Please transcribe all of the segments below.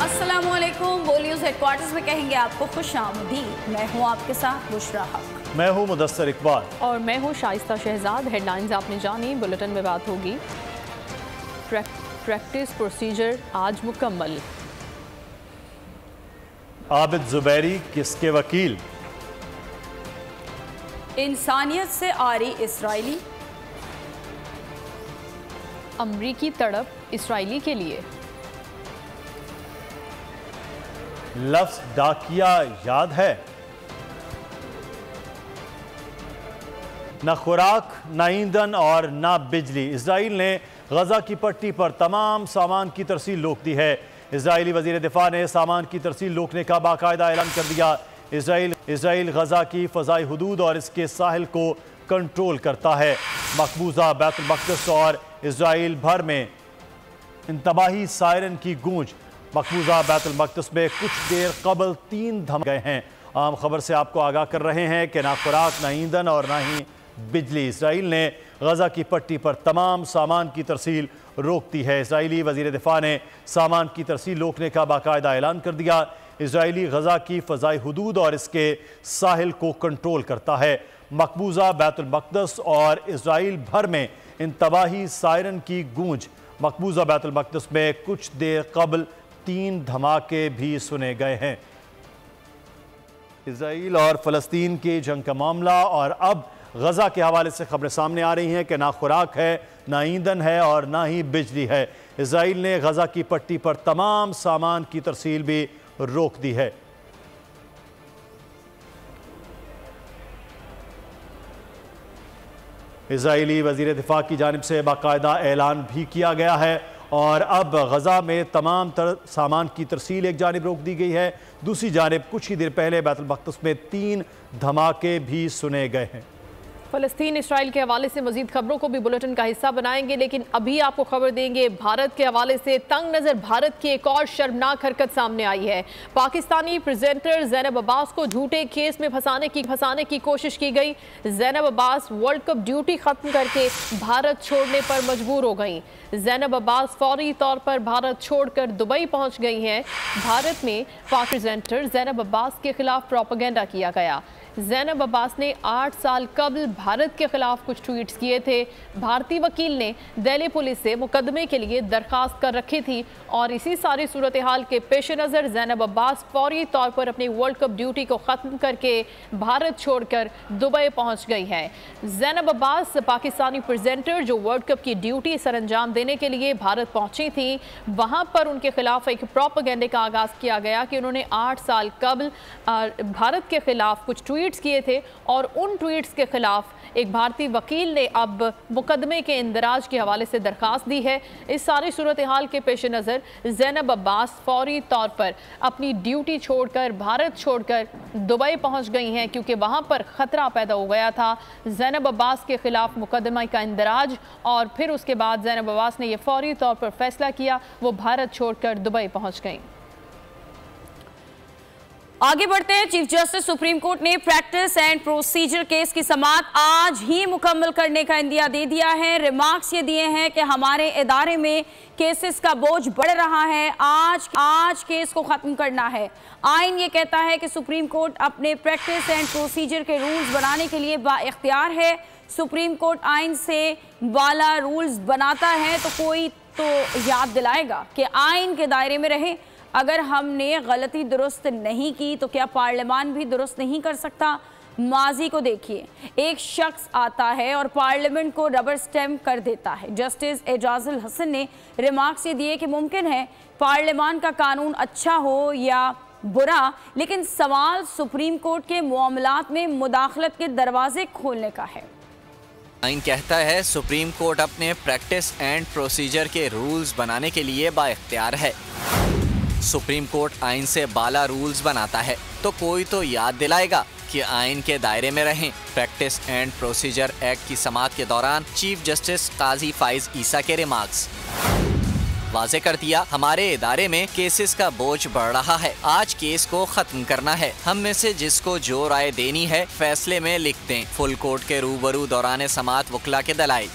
अस्सलामुअलैकुम। बोल news headquarters में कहेंगे आपको खुश आमदीद। मैं हूँ आपके साथ बुशरा हक। मैं हूँ मुदस्सर इकबाल और मैं हूँ शाइस्ता शहजाद। हेडलाइंस आपने जानी, बुलेटिन में बात होगी। प्रैक्टिस प्रोसीजर आज मुकम्मल। आबिद जुबैरी किसके वकील? इंसानियत से आरी इसराइली। अमरीकी तड़प इसराइली के लिए। लफ्ज डाकिया याद है? न खुराक, न ईंधन और न बिजली। इसराइल ने गजा की पट्टी पर तमाम सामान की तरसील रोक दी है। इसराइली वजीर दिफा ने सामान की तरसील रोकने का बाकायदा ऐलान कर दिया। इसराइल गजा की फ़ज़ाई हुदूद और इसके साहिल को कंट्रोल करता है। मकबूजा बैतुल मक़दस और इसराइल भर में इंतबाही सायरन की गूंज। मकबूजा बैतुल मक़दस में कुछ देर कबल 3 धमाके गए हैं। आम खबर से आपको आगाह कर रहे हैं कि ना खुराक, ना ईंधन और ना ही बिजली। इसराइल ने गजा की पट्टी पर तमाम सामान की तरसील रोक दी है। इसराइली वजीर दिफा ने सामान की तरसील रोकने का बाकायदा ऐलान कर दिया। इसराइली गजा की फ़ज़ाई हुदूद और इसके साहिल को कंट्रोल करता है। मकबूजा बैतुल मक़दस और इसराइल भर में इंतबाही सायरन की गूंज। मकबूजा बैतुल मक़दस में कुछ देर कबल 3 धमाके भी सुने गए हैं। इसराइल और फ़लस्तीन की जंग का मामला और अब गजा के हवाले से खबरें सामने आ रही हैं कि ना खुराक है, ना ईंधन है और ना ही बिजली है। इसराइल ने गजा की पट्टी पर तमाम सामान की तरसील भी रोक दी है। इसराइली वजीर दिफा की जानिब से बाकायदा ऐलान भी किया गया है और अब गजा में तमाम सामान की तरसील एक जानिब रोक दी गई है। दूसरी जानिब कुछ ही देर पहले बैतुल मक़दस में 3 धमाके भी सुने गए हैं। फ़लस्तीन इसराइल के हवाले से मजीद खबरों को भी बुलेटिन का हिस्सा बनाएंगे, लेकिन अभी आपको खबर देंगे भारत के हवाले से। तंग नज़र भारत की एक और शर्मनाक हरकत सामने आई है। पाकिस्तानी प्रेजेंटर ज़ैनब अब्बास को झूठे केस में फंसाने की कोशिश की गई। Zainab Abbas world cup duty ख़त्म करके भारत छोड़ने पर मजबूर हो गई। ज़ैनब अब्बास फौरी तौर पर भारत छोड़कर दुबई पहुंच गई हैं। भारत में पाक प्रेजेंटर ज़ैनब अब्बास के खिलाफ प्रोपेगेंडा किया गया। ज़ैनब अब्बास ने 8 साल कबल भारत के खिलाफ कुछ ट्वीट्स किए थे। भारतीय वकील ने दिल्ली पुलिस से मुकदमे के लिए दरखास्त कर रखी थी और इसी सारी सूरत हाल के पेश नज़र ज़ैनब अब्बास फौरी तौर पर अपनी वर्ल्ड कप ड्यूटी को ख़त्म करके भारत छोड़कर दुबई पहुंच गई है। ज़ैनब अब्बास पाकिस्तानी प्रेजेंटर जो वर्ल्ड कप की ड्यूटी सरअंजाम देने के लिए भारत पहुंची थी, वहां पर उनके खिलाफ एक प्रोपेगेंडे का आगाज़ किया गया कि उन्होंने 8 साल कबल भारत के खिलाफ कुछ ट्वीट्स किए थे और उन ट्वीट्स के खिलाफ एक भारतीय वकील ने अब मुकदमे के इंदराज के हवाले से दरखास्त दी है। इस सारी सूरत हाल के पेश नज़र ज़ैनब अब्बास फौरी तौर पर अपनी ड्यूटी छोड़कर भारत छोड़कर दुबई पहुंच गई हैं, क्योंकि वहां पर ख़तरा पैदा हो गया था। ज़ैनब अब्बास के खिलाफ मुकदमे का इंदराज और फिर उसके बाद ज़ैनब अब्बास ने यह फौरी तौर पर फैसला किया, वो भारत छोड़कर दुबई पहुँच गई। आगे बढ़ते हैं। चीफ जस्टिस सुप्रीम कोर्ट ने प्रैक्टिस एंड प्रोसीजर केस की समाअत आज ही मुकम्मल करने का इंदिया दे दिया है। रिमार्क्स ये दिए हैं कि हमारे इदारे में केसेस का बोझ बढ़ रहा है, आज केस को ख़त्म करना है। आइन ये कहता है कि सुप्रीम कोर्ट अपने प्रैक्टिस एंड प्रोसीजर के रूल्स बनाने के लिए बाइख्तियार है। सुप्रीम कोर्ट आइन से वाला रूल्स बनाता है तो कोई तो याद दिलाएगा कि आइन के दायरे में रहे। अगर हमने गलती दुरुस्त नहीं की तो क्या पार्लियामान भी दुरुस्त नहीं कर सकता? माजी को देखिए, एक शख्स आता है और पार्लियामेंट को रबर स्टैम्प कर देता है। जस्टिस एजाजुल हसन ने रिमार्क्स ये दिए कि मुमकिन है पार्लियामान का कानून अच्छा हो या बुरा, लेकिन सवाल सुप्रीम कोर्ट के मामलात में मुदाखलत के दरवाजे खोलने का है। आइन कहता है सुप्रीम कोर्ट अपने प्रैक्टिस एंड प्रोसीजर के रूल्स बनाने के लिए बाइख्तियार है। सुप्रीम कोर्ट आइन से बाला रूल्स बनाता है तो कोई तो याद दिलाएगा कि आइन के दायरे में रहें। प्रैक्टिस एंड प्रोसीजर एक्ट की समाअत के दौरान चीफ जस्टिस काजी फाइज ईसा के रिमार्क्स वाज़े कर दिया, हमारे इदारे में केसेस का बोझ बढ़ रहा है, आज केस को खत्म करना है। हम में से जिसको जो राय देनी है फैसले में लिख दें। फुल कोर्ट के रूबरू दौरान समाअत वकला के दलाइल।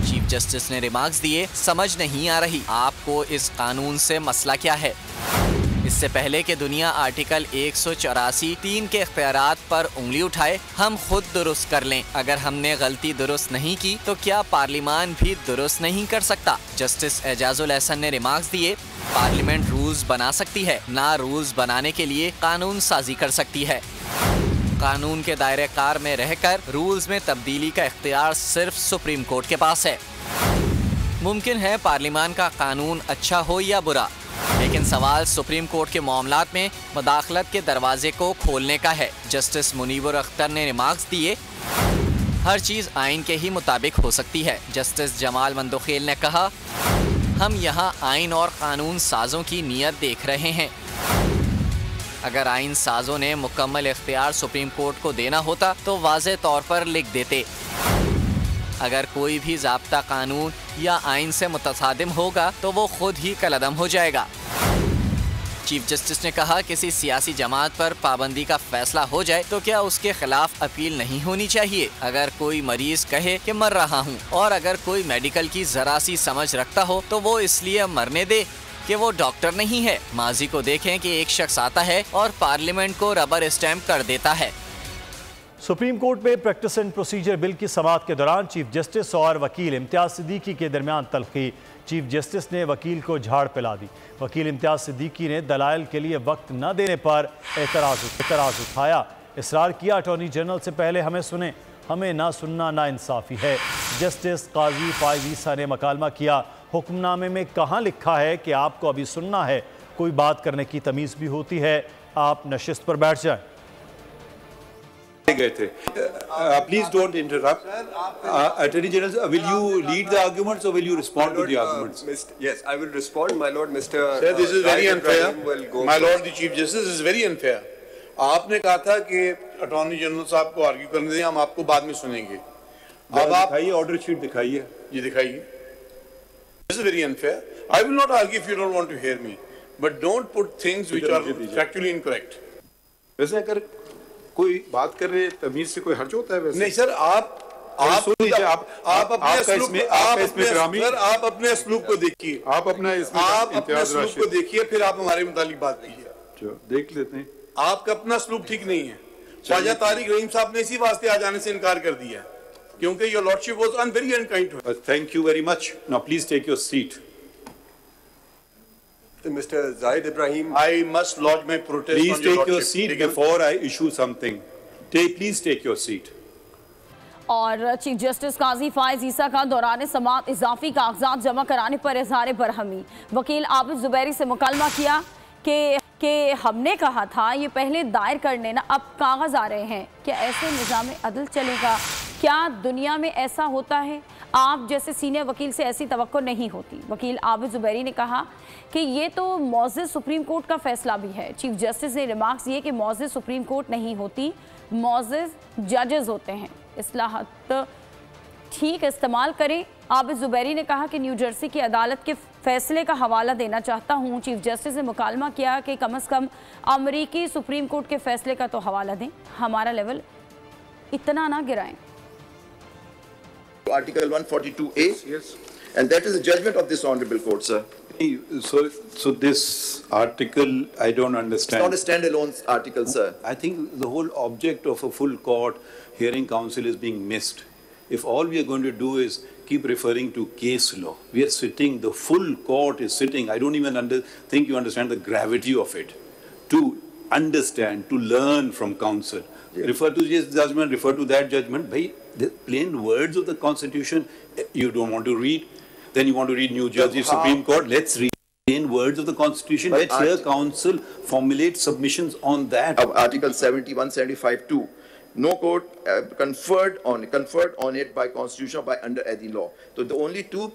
चीफ जस्टिस ने रिमार्क्स दिए, समझ नहीं आ रही आपको इस कानून से मसला क्या है। इससे पहले कि दुनिया आर्टिकल 184(3) के इख्तियारात पर उंगली उठाए, हम खुद दुरुस्त कर लें। अगर हमने गलती दुरुस्त नहीं की तो क्या पार्लियामान भी दुरुस्त नहीं कर सकता? जस्टिस एजाजुल एहसन ने रिमार्क्स दिए, पार्लियामेंट रूल्स बना सकती है, ना रूल्स बनाने के लिए कानून साजी कर सकती है। कानून के दायरे कार में रहकर रूल्स में तब्दीली का इख्तियार सिर्फ सुप्रीम कोर्ट के पास है। मुमकिन है पार्लियामान का कानून अच्छा हो या बुरा, लेकिन सवाल सुप्रीम कोर्ट के मामलात में मुदाखलत के दरवाजे को खोलने का है। जस्टिस मुनीवर अख्तर ने रिमार्क्स दिए, हर चीज़ आइन के ही मुताबिक हो सकती है। जस्टिस जमाल मंदोखेल ने कहा, हम यहाँ आइन और कानून साजों की नीयत देख रहे हैं। अगर आइन साजों ने मुकम्मल इख्तियार सुप्रीम कोर्ट को देना होता तो वाज़े तौर पर लिख देते। अगर कोई भी ज़ाब्ता कानून या आइन से मुतसादिम होगा तो वो खुद ही कलअदम हो जाएगा। चीफ जस्टिस ने कहा, किसी सियासी जमात पर पाबंदी का फैसला हो जाए तो क्या उसके खिलाफ अपील नहीं होनी चाहिए? अगर कोई मरीज कहे कि मर रहा हूँ और अगर कोई मेडिकल की जरा सी समझ रखता हो तो वो इसलिए मरने दे कि वो डॉक्टर नहीं है। माजी को देखें कि एक शख्स आता है और पार्लियामेंट को रबर स्टैंप कर देता है। सुप्रीम कोर्ट में प्रैक्टिस एंड प्रोसीजर बिल की समाअत के दौरान चीफ जस्टिस और वकील इम्तियाज सिद्दीकी के दरमियान तल्खी। चीफ जस्टिस ने वकील को झाड़ पिला दी। वकील इम्तियाज सिद्दीकी ने दलाइल के लिए वक्त न देने पर एतराज़ उठाया। इसरार किया, अटॉर्नी जनरल से पहले हमें सुने, हमें ना सुनना ना इंसाफ़ी है। जस्टिस काजी फाइज ईसा ने मकालमा किया, हुक्मनामे में कहाँ लिखा है कि आपको अभी सुनना है? कोई बात करने की तमीज़ भी होती है? आप नशिस्त पर बैठ जाएं। गए थे। Please don't interrupt. Attorney General, will you lead the arguments or will you respond to the arguments? Yes, I will respond, my lord. Mr. Sir, this is very unfair. My lord, the Chief Justice, this is very unfair. आपने कहा था कि attorney general साहब को argue करने दें, हम आपको बाद में सुनेंगे। अब आप दिखाइए, ऑर्डर शीट दिखाइए, ये दिखाइए। This is very unfair. I will not argue if you don't want to hear me, but don't put things which are factually incorrect. वैसे अगर कोई बात कर रहे तमीज से कोई हर्ज होता है? वैसे नहीं सर, आप सुन लीजिए, आप अपने असलूब को देखिए, आप अपने असलूब को देखिए, फिर आप हमारे मुतालिक बात कीजिए। देख लेते हैं, आपका अपना असलूब ठीक नहीं है। ख्वाजा तारिक रहीम साहब ने इसी वास्ते आ जाने से इनकार कर दिया क्योंकि your lordship was very unkind. Thank you very much. Now please take your seat. Mr. Zahid Ibrahim, I must lodge my protest. Please take your seat before I issue something. Please take your seat. और chief justice काजी फाइज ईसा का दौरान समाअत इजाफी कागजात जमा कराने पर इजहार बरहमी। वकील आबिद जुबैरी से मुकालमा किया कि हमने कहा था ये पहले दायर करने ना, अब कागज़ आ रहे हैं। क्या ऐसे निज़ाम अदल चलेगा? क्या दुनिया में ऐसा होता है? आप जैसे सीनियर वकील से ऐसी तवक्को नहीं होती। वकील आबिद जुबैरी ने कहा कि ये तो मौज़िज़ सुप्रीम कोर्ट का फैसला भी है। चीफ जस्टिस ने रिमार्क्स दिए कि मौज़िज़ सुप्रीम कोर्ट नहीं होती, मौज़िज़ जजेस होते हैं। इस्लाहत ठीक इस्तेमाल करें। आबिद जुबैरी ने कहा कि न्यू जर्सी की अदालत के फैसले का हवाला देना चाहता हूँ। चीफ जस्टिस ने मुकालमा किया कि कम अज़ कम अमरीकी सुप्रीम कोर्ट के फैसले का तो हवाला दें, हमारा लेवल इतना ना गिराएं। Article 142A, yes, and that is the judgment of this honorable court, sir. So this article, I don't understand. It's not a standalone article, sir. I think the whole object of a full court hearing counsel is being missed. If all we are going to do is keep referring to case law, we are sitting, the full court is sitting. I don't even think you understand the gravity of it. To understand, to learn from counsel. Yeah. Refer to this judgment, refer to that judgment. Bhai, the plain words of the Constitution, you don't want to read, then you want to read New Jersey Supreme Court. Let's read plain words of the Constitution. Let's hear counsel formulate submissions on that. Article 71, 75, 2. No court conferred on it by Constitution by under any law. So the only two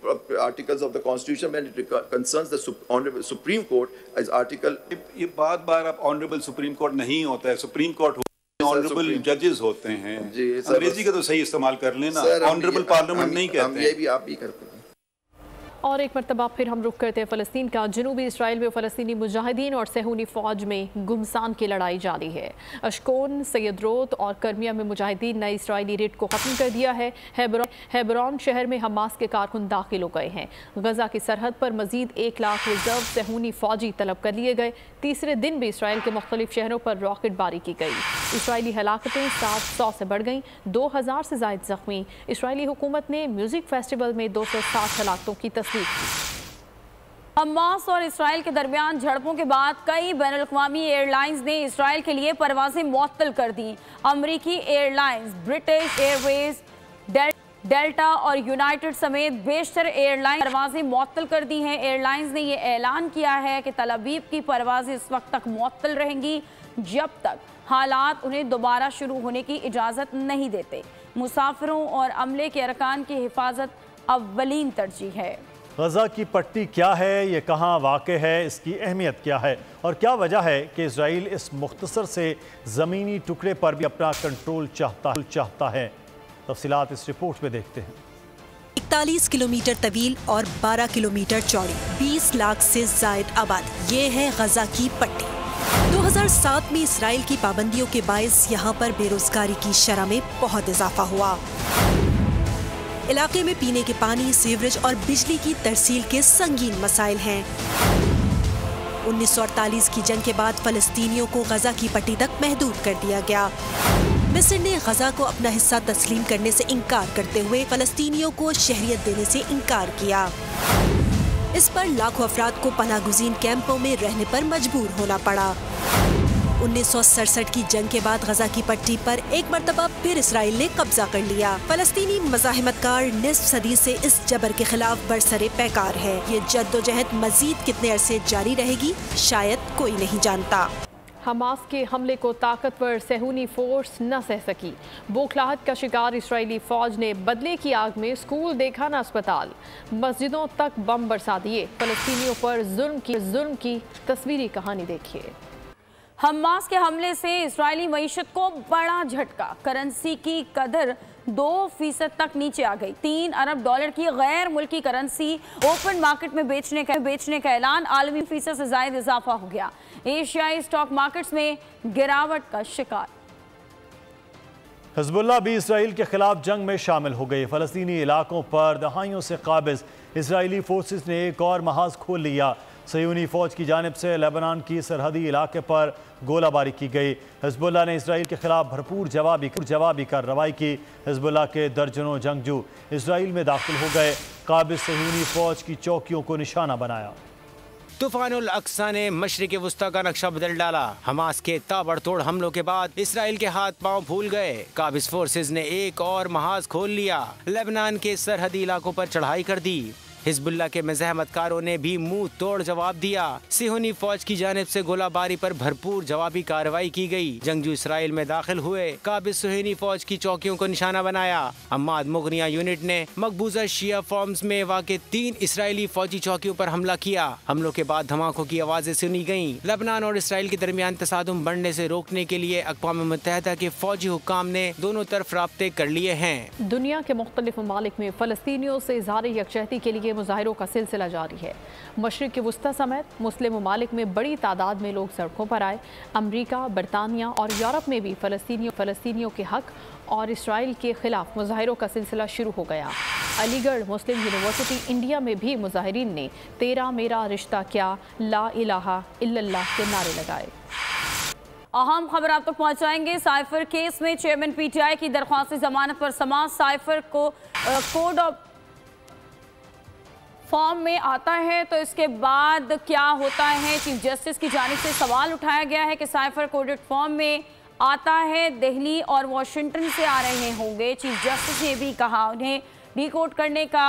articles of the Constitution when it concerns the Honorable Supreme Court is Article. ये बार आप Honorable Supreme Court नहीं होता है, Supreme Court honourable जजेस होते हैं। अंग्रेजी का तो सही इस्तेमाल कर लेना, ऑनरेबल पार्लियामेंट नहीं कहते हैं। ये भी आप भी करते हैं। और एक मरतबा फिर हम रुख करते हैं फ़लस्तीन का। जनूबी इसराइल में फ़लस्तीनी मुजाहिदीन और सहूनी फ़ौज में गुमसान की लड़ाई जारी है। अशकोन, सैयदरोत और कर्मिया में मुजाहिदीन ने इसराइली रेड को ख़त्म कर दिया है। हेब्रोन शहर में हमास के कारकुन दाखिल हो गए हैं। गजा की सरहद पर मजीद 1 लाख रिजर्व सहूनी फ़ौजी तलब कर लिए गए। तीसरे दिन भी इसराइल के मुख्तलिफ शहरों पर रॉकेटबारी की गई। इसराइली हलाकतें 700 से बढ़ गईं, 2000 से ज़ायद जख्मी। इसराइली हुकूमत ने म्यूज़िक फेस्टिवल में 260 हलाकतों की तस्दीक की। हमास और इसराइल के दरमियान झड़पों के बाद कई बैनुल-अक़वामी एयरलाइंस ने इसराइल के लिए परवाजें मुअत्तल कर दी। अमरीकी एयरलाइंस, ब्रिटिश एयरवेज, डेल्टा और यूनाइटेड समेत बेशतर एयरलाइन परवाजें मुअत्तल कर दी हैं। एयरलाइंस ने यह ऐलान किया है कि तल अवीव की परवाजें इस वक्त तक मुअत्तल रहेंगी जब तक हालात उन्हें दोबारा शुरू होने की इजाज़त नहीं देते। मुसाफिरों और अमले के अरकान की हिफाजत अव्वलीन तरजीह है। गजा की पट्टी क्या है, ये कहाँ वाक़े है, इसकी अहमियत क्या है और क्या वजह है कि इसराइल इस मुख्तसर से ज़मीनी टुकड़े पर भी अपना कंट्रोल चाहता है। तफसीलात इस रिपोर्ट में देखते हैं। 41 किलोमीटर तवील और 12 किलोमीटर चौड़ी, 20 लाख से ज़ायद आबादी, ये है गजा की पट्टी। 2007 में इसराइल की पाबंदियों के बायस यहाँ पर बेरोजगारी की शरह में बहुत इजाफा हुआ। इलाके में पीने के पानी, सीवरेज और बिजली की तरसील के संगीन मसाइल हैं। 1948 की जंग के बाद फलस्तीनियों को गजा की पट्टी तक महदूद कर दिया गया। मिस्र ने गजा को अपना हिस्सा तस्लीम करने से इनकार करते हुए फलस्तीनियों को शहरियत देने से इनकार किया। इस पर लाखों अफराद को पनाहगुज़ीन कैंपों में रहने पर मजबूर होना पड़ा। 1967 की जंग के बाद गजा की पट्टी पर एक मरतबा फिर इसराइल ने कब्जा कर लिया। फलस्तीनी मज़ाहिमतकार निस्फ सदी से इस जबर के खिलाफ बरसरे पैकार है। ये जद्दोजहद मजीद कितने अरसे जारी रहेगी, शायद कोई नहीं जानता। हमास के हमले को ताकतवर सहूनी फोर्स न सह सकी। बौखलाहट का शिकार इसराइली फौज ने बदले की आग में स्कूल देखा न अस्पताल, मस्जिदों तक बम बरसा दिए। फलस्तीनियों पर जुल्म की तस्वीरी कहानी देखिए। हमास के हमले से इसराइली मईशत को बड़ा झटका। करेंसी की कदर 2% तक नीचे आ गई। $3 अरब की गैर मुल्की करेंसी ओपन मार्केट में बेचने का ऐलान। आलमी फीसद से ज़ायद इजाफा हो गया। एशियाई स्टॉक मार्केट्स में गिरावट का शिकार। हिज़्बुल्लाह भी इसराइल के खिलाफ जंग में शामिल हो गई। फ़लस्तीनी इलाकों पर दहाइयों से काबिज़ इसराइली फोर्सेस ने एक और महाज खोल लिया। सयूनी फ़ौज की जानिब से लेबनान की सरहदी इलाके पर गोलाबारी की गई। हिज़्बुल्लाह ने इसराइल के खिलाफ भरपूर जवाबी कार्रवाई की। हिज़्बुल्लाह के दर्जनों जंगजू इसराइल में दाखिल हो गए। काबिज़ सयूनी फ़ौज की चौकियों को निशाना बनाया। तूफानुल अक्सा ने मशरिक़ वुस्ता का नक्शा बदल डाला। हमास के ताबड़तोड़ हमलों के बाद इसराइल के हाथ पांव भूल गए। काबिज़ फोर्सेज ने एक और महाज खोल लिया। लेबनान के सरहदी इलाकों पर चढ़ाई कर दी। हिज़्बुल्लाह के मज़ाहमतकारों ने भी मुंह तोड़ जवाब दिया। सिहोनी फौज की जानिब से गोलाबारी पर भरपूर जवाबी कार्रवाई की गई। जंगजू इसराइल में दाखिल हुए। काबिज़ सुहेनी फौज की चौकियों को निशाना बनाया। अम्माद मुगनिया यूनिट ने मकबूजा शिया फॉर्म्स में वाक़े 3 इसराइली फौजी चौकियों पर हमला किया। हमलों के बाद धमाकों की आवाज़ें सुनी गईं। लेबनान और इसराइल के दरमियान तसादुम बढ़ने से रोकने के लिए अक़वाम मुत्तहिदा के फौजी हुक्काम ने दोनों तरफ राब्ते कर लिए हैं। दुनिया के मुख्तलिफ ममालिक में फ़लस्तीनियों से इज़हार यकजहती के लिए मुजाहिरों का सिलसिला जारी है। मशरिक़ वुस्ता समेत मुस्लिम ममालिक में बड़ी तादाद में लोग सड़कों पर आए। अमरीका, बरतानिया और यूरोप में भी फ़लस्तीनियों के हक और इसराइल के खिलाफ मुजाहिरों का सिलसिला शुरू हो गया। अलीगढ़ मुस्लिम यूनिवर्सिटी इंडिया में भी मुजाहिरीन ने तेरा मेरा रिश्ता क्या, ला इलाहा इल्लल्लाह के नारे लगाए। अहम खबर आप तक पहुंचाएंगे। साइफर केस में चेयरमैन पीटीआई की दरख्वास्त जमानत पर समाअत। साइफर को कोड ऑफ फॉर्म में आता है तो इसके बाद क्या होता है, चीफ जस्टिस की जानिब से सवाल उठाया गया है कि साइफर कोडेड फॉर्म में आता है, दिल्ली और वाशिंगटन से आ रहे होंगे। चीफ जस्टिस ने भी कहा उन्हें डिकोड करने का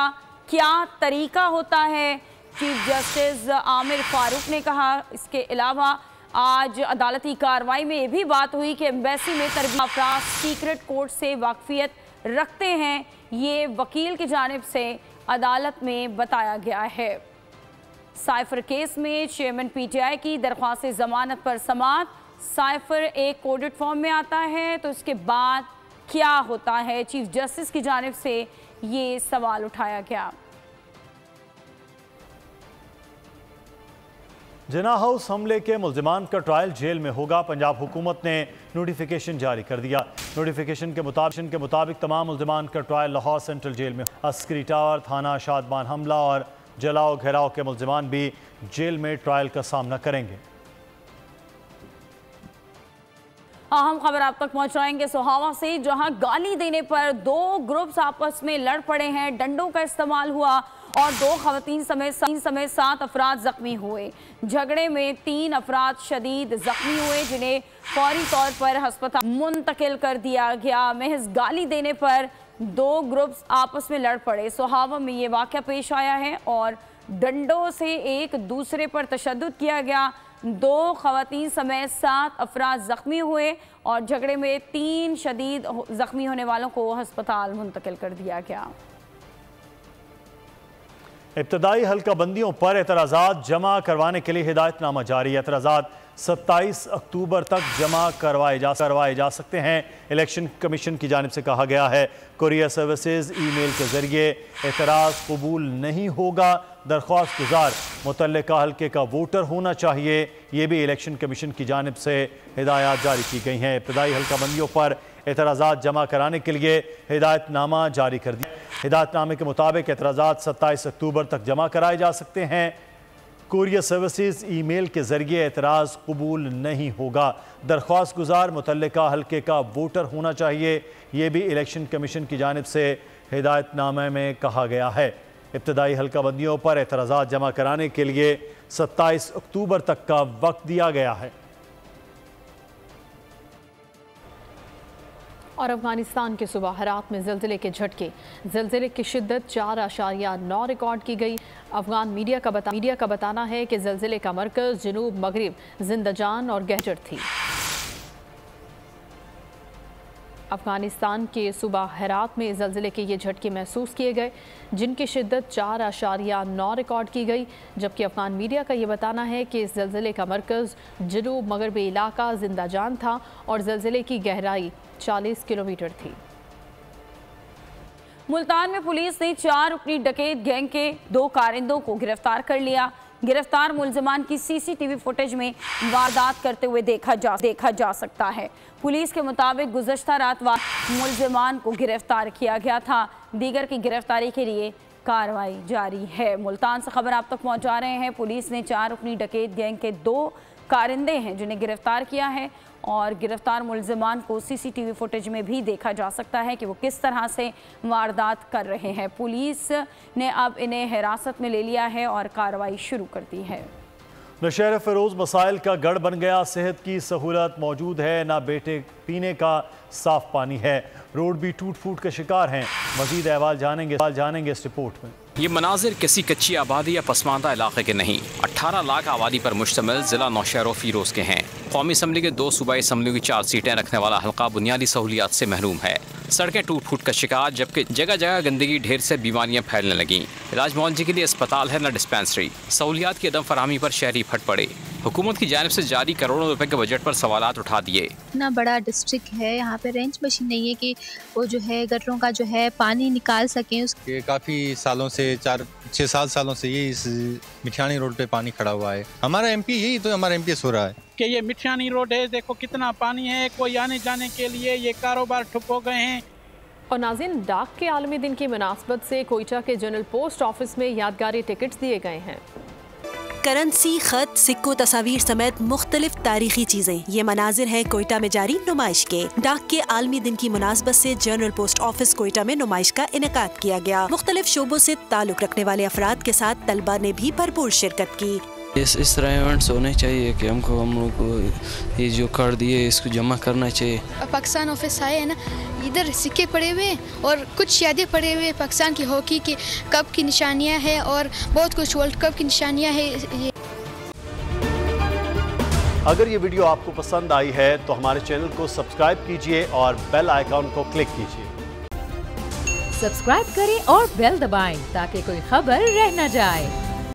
क्या तरीका होता है। चीफ जस्टिस आमिर फारूक ने कहा। इसके अलावा आज अदालती कार्रवाई में ये भी बात हुई कि एम्बेसी में तरबीब अफराद सीक्रेट कोड से वाकफियत रखते हैं। ये वकील की जानिब से अदालत में बताया गया है। साइफर केस में चेयरमैन पीटीआई की दरख्वास्त जमानत पर समाअत। साइफर एक कोडेड फॉर्म में आता है तो इसके बाद क्या होता है, चीफ जस्टिस की जानिब से ये सवाल उठाया गया। जिन्ना हाउस हमले के मुल्जिमान का ट्रायल जेल में होगा। पंजाब हुकूमत ने नोटिफिकेशन जारी कर दिया। नोटिफिकेशन के मुताबिक तमाम मुल्जिमान का ट्रायल लाहौर सेंट्रल जेल में। अस्करी टावर, थाना शादमान हमला और जलाओ घेराव के मुल्जिमान भी जेल में ट्रायल का सामना करेंगे। अहम खबर आप तक पहुंचाएंगे सोहावा से, जहां गाली देने पर 2 ग्रुप्स आपस में लड़ पड़े हैं। डंडों का इस्तेमाल हुआ और 2 खवातीन समेत 7 अफराद जख्मी हुए। झगड़े में 3 अफराद शदीद जख्मी हुए, जिन्हें फौरी तौर पर अस्पताल मुंतकिल कर दिया गया। महज गाली देने पर 2 ग्रुप्स आपस में लड़ पड़े। सोहावा में ये वाक़या पेश आया है और डंडों से एक दूसरे पर तशद्दुद किया गया। 2 खवातीन समेत 7 अफराद जख्मी हुए और झगड़े में 3 शदीद जख्मी होने वालों को अस्पताल मुंतकिल कर दिया गया। इब्तदाई हल्का बंदियों पर एतराज़ात जमा करवाने के लिए हिदायतनामा जारी है। एतराज़ात 27 अक्टूबर तक जमा करवाए जा सकते हैं। इलेक्शन कमीशन की जानिब से कहा गया है कुरियर सर्विसेज ईमेल के ज़रिए एतराज़ कबूल नहीं होगा। दरख्वास्त गुजार मुतल्लिका हल्के का वोटर होना चाहिए। ये भी इलेक्शन कमीशन की जानिब से हिदायत जारी की गई हैं। इब्तदाई हल्का बंदियों पर एतराज़ात जमा कराने के लिए हिदायतनामा जारी कर दिया। हिदायतनामे के मुताबिक एतराज़ात 27 अक्टूबर तक जमा कराए जा सकते हैं। कुरियर सर्विसेज ईमेल के ज़रिए एतराज़ कबूल नहीं होगा। दरख्वास्त गुजार मुतल्लिका हल्के का वोटर होना चाहिए। ये भी इलेक्शन कमीशन की जानिब से हिदायतनामे में कहा गया है। इब्तदाई हल्का बंदियों पर एतराज़ात जमा कराने के लिए 27 अक्टूबर तक का वक्त दिया गया है। और अफगानिस्तान के सूबा हेरात में ज़लज़ले के झटके। ज़लज़ले की शिद्दत 4.9 रिकॉर्ड की गई। अफगान मीडिया का बताना है कि ज़लज़ले का मरकज़ जनूब मगरिब जिंदजान और गहजर थी। अफगानिस्तान के सूबा हेरात में ज़लज़ले के ये झटके महसूस किए गए, जिनकी शिद्दत 4.9 रिकॉर्ड की गई। जबकि अफगान मीडिया का ये बताना है कि इस ज़लज़ले का मरकज़ जनूब मगरबी इलाका जिंदाजान था और ज़लज़ले की गहराई 40 किलोमीटर थी। मुल्तान में पुलिस ने 4 रुकनी डकैत गैंग के 2 कारिंदों को गिरफ्तार कर लिया। गिरफ्तार मुल्जिमान की सीसीटीवी फुटेज में वारदात करते हुए देखा जा सकता है। पुलिस के मुताबिक गुज़श्ता रात मुल्जिमान को गिरफ्तार किया गया था। दीगर की गिरफ्तारी के लिए कार्रवाई जारी है। मुल्तान से खबर आप तक पहुंचा रहे हैं। पुलिस ने 4 रुकनी डकैत गैंग के 2 कारिंदे हैं जिन्हें गिरफ्तार किया है और गिरफ्तार मुल्जिमान को सीसीटीवी फुटेज में भी देखा जा सकता है कि वो किस तरह से वारदात कर रहे हैं। पुलिस ने अब इन्हें हिरासत में ले लिया है और कार्रवाई शुरू कर दी है। नौशहर फ़िरोज़ मसाइल का गढ़ बन गया। सेहत की सहूलत मौजूद है, ना बेटे पीने का साफ पानी है। रोड भी टूट फूट के शिकार हैं। मज़ीद अहवाल जानेंगे इस रिपोर्ट में। ये मनाजिर किसी कच्ची आबादी या पसमानदा इलाके के नहीं, 18 लाख आबादी पर मुश्तमिल ज़िला नौशहर फ़िरोज़ के हैं। कौमी असम्बली के 2 सूबाई असम्बलियों की 4 सीटें रखने वाला हल्का बुनियादी सहूलियात से महरूम है। सड़कें टूट फूट का शिकार, जबकि जगह जगह गंदगी, ढेर से बीमारियां फैलने लगीं। इलाज मुआवजे के लिए अस्पताल है न डिस्पेंसरी। सहूलियात की अदम फराहमी पर शहरी फट पड़े। हुकूमत की जानिब से जारी करोड़ों रुपए के बजट पर सवालात उठा दिए। इतना बड़ा डिस्ट्रिक्ट है, यहाँ पे रेंज मशीन नहीं है कि वो जो है गटरों का जो है पानी निकाल सकें। उसके काफ़ी सालों से 4-6-7 सालों से ये इस मिठियानी रोड पे पानी खड़ा हुआ है। हमारा एमपी यही तो हमारा एमपी हो रहा है कि ये मिठियानी रोड है, देखो कितना पानी है, कोई आने जाने के लिए ये कारोबार ठप हो गए हैं। और नाज़रीन, डाक के आलमी दिन की मुनासबत से कोयटा के जनरल पोस्ट ऑफिस में यादगारी टिकट्स दिए गए हैं। करेंसी, खत, सिक्कों, तस्वीर समेत मुख्तलिफ तारीखी चीजें, ये मनाजिर हैं कोयटा में जारी नुमाइश के। डाक के आलमी दिन की मुनासबत से जनरल पोस्ट ऑफिस कोयटा में नुमाइश का इनेकाद किया गया। मुख्तलिफ शोबों से ताल्लुक रखने वाले अफराद के साथ तलबा ने भी भरपूर शिरकत की। इस तरह इवेंट्स होने चाहिए कि हम लोग को ये जो कार्ड दिए इसको जमा करना चाहिए। पाकिस्तान ऑफिस आए हैं ना, इधर सिक्के पड़े हुए और कुछ यादें पड़े हुए पाकिस्तान की हॉकी के कप की निशानियां हैं और बहुत कुछ वर्ल्ड कप की निशानियां हैं। अगर ये वीडियो आपको पसंद आई है तो हमारे चैनल को सब्सक्राइब कीजिए और बेल आइकॉन को क्लिक कीजिए। सब्सक्राइब करें और बेल दबाएं ताकि कोई खबर रह न जाए।